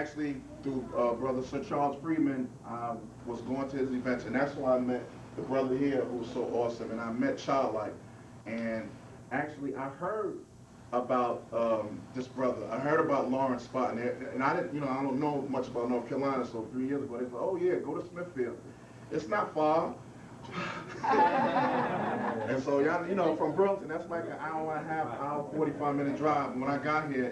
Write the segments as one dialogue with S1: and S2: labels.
S1: actually, through Brother Sir Charles Freeman, I was going to his events, and that's why I met the brother here who was so awesome, and I met Childlike. And actually, I heard about this brother. I heard about Lawrence Spot, and I didn't, I don't know much about North Carolina, so 3 years ago, they said, oh yeah, go to Smithfield. It's not far. And so, y'all, from Burlington, that's like an hour and a half, hour, 45-minute drive. When I got here,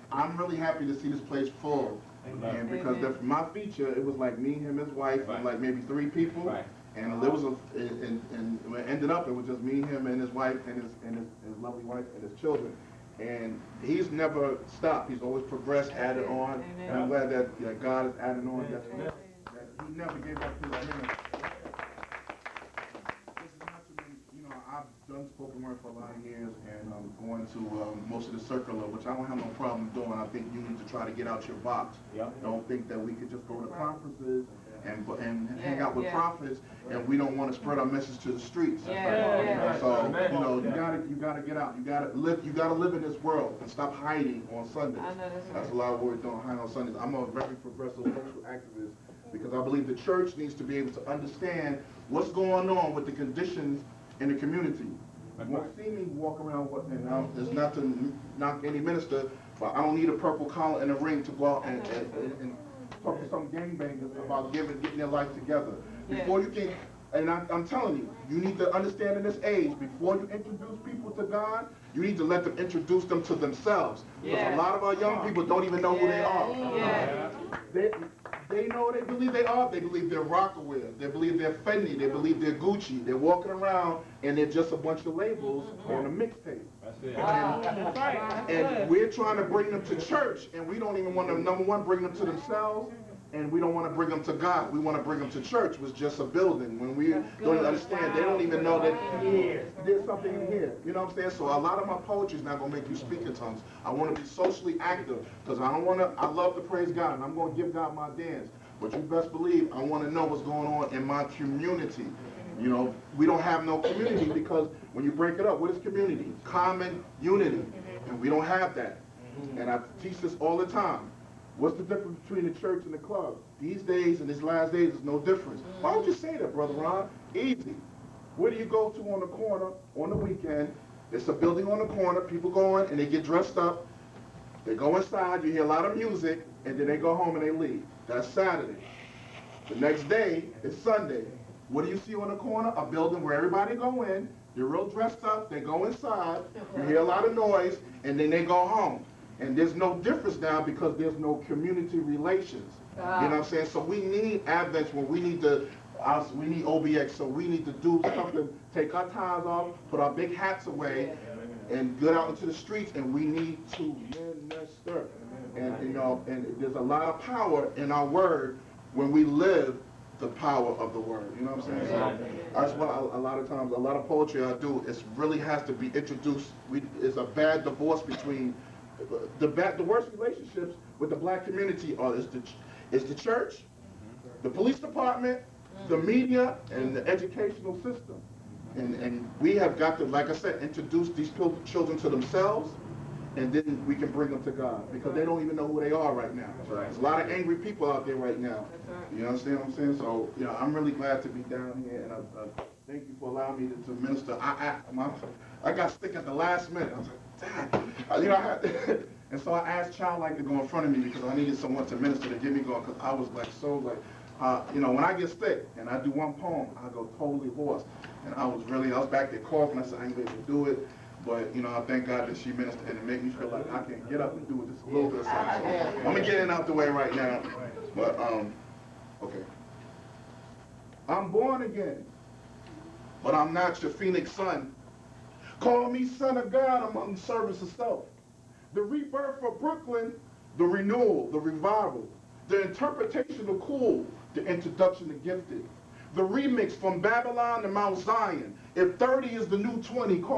S1: I'm really happy to see this place full. And because my feature, it was like me, him, his wife, and like maybe 3 people. Right. And there was and when it ended up, it was just me, him, and his wife, and his lovely wife, and his children. And he's never stopped. He's always progressed, added on. And I'm glad that God is adding on. That he never gave up his hand. I've done spoken word for a lot of years, and I'm going to most of the circular, which I don't have no problem doing. I think you need to try to get out your box. Yep. Don't think that we could just go to conferences and hang out with prophets, and we don't want to spread our message to the streets. So you gotta get out. You gotta live in this world and stop hiding on Sundays. That's a lot of what we're doing, hiding on Sundays. I'm a very progressive social activist because I believe the church needs to be able to understand what's going on with the conditions in the community. You won't see me walk around, and it's not to knock any minister, but I don't need a purple collar and a ring to go out and talk to some gangbangers about getting their life together. Before you can, and I'm telling you, you need to understand in this age, before you introduce people to God, you need to let them introduce them to themselves. Because a lot of our young people don't even know who they are. They know they believe they are. They believe they're Rockaware. They believe they're Fendi. They believe they're Gucci. They're walking around and they're just a bunch of labels on a mixtape. That's it. And we're trying to bring them to church, and we don't even want to, number one, bring them to themselves, and we don't want to bring them to God. We want to bring them to church, which is just a building. When we don't understand, they don't even know that there's something in here. You know what I'm saying? So a lot of my poetry is not going to make you speak in tongues. I want to be socially active because I love to praise God, and I'm going to give God my dance. But you best believe I want to know what's going on in my community. We don't have no community because when you break it up, what is community? Common unity. And we don't have that. And I teach this all the time. What's the difference between the church and the club? These days and these last days, there's no difference. Why would you say that, Brother Ron? Easy. Where do you go to on the corner on the weekend? It's a building on the corner. People go in and they get dressed up. They go inside. You hear a lot of music. And then they go home and they leave. That's Saturday. The next day is Sunday. What do you see on the corner? A building where everybody go in. They're real dressed up. They go inside. You hear a lot of noise. And then they go home. And there's no difference now because there's no community relations. You know what I'm saying? So we need Advents when we need OBX, so we need to do something, take our ties off, put our big hats away, and get out into the streets, and we need to minister. And and there's a lot of power in our word when we live the power of the word. You know what I'm saying? So that's why a lot of times, a lot of poetry I do, it really has to be introduced. It's a bad divorce between the worst relationships with the black community is the church, the police department, the media, and the educational system. And we have got to, like I said, introduce these children to themselves, and then we can bring them to God, because they don't even know who they are right now. There's a lot of angry people out there right now. You understand what I'm saying? So, I'm really glad to be down here, and I thank you for allowing me to minister. I got sick at the last minute. I was like, damn. And so I asked Childlike to go in front of me because I needed someone to minister to get me going, because I was like when I get sick and I do one poem, I go totally hoarse. And I was back there coughing. I said, I ain't able to do it. But, I thank God that she ministered, and it made me feel like I can get up and do it just a little bit of something. So I'm going to get it out the way right now. But, okay. I'm born again, but I'm not your Phoenix son. Call me son of God among the service of self. The rebirth of Brooklyn, the renewal, the revival, the interpretation of cool, the introduction of gifted. The remix from Babylon to Mount Zion. If 30 is the new 20, call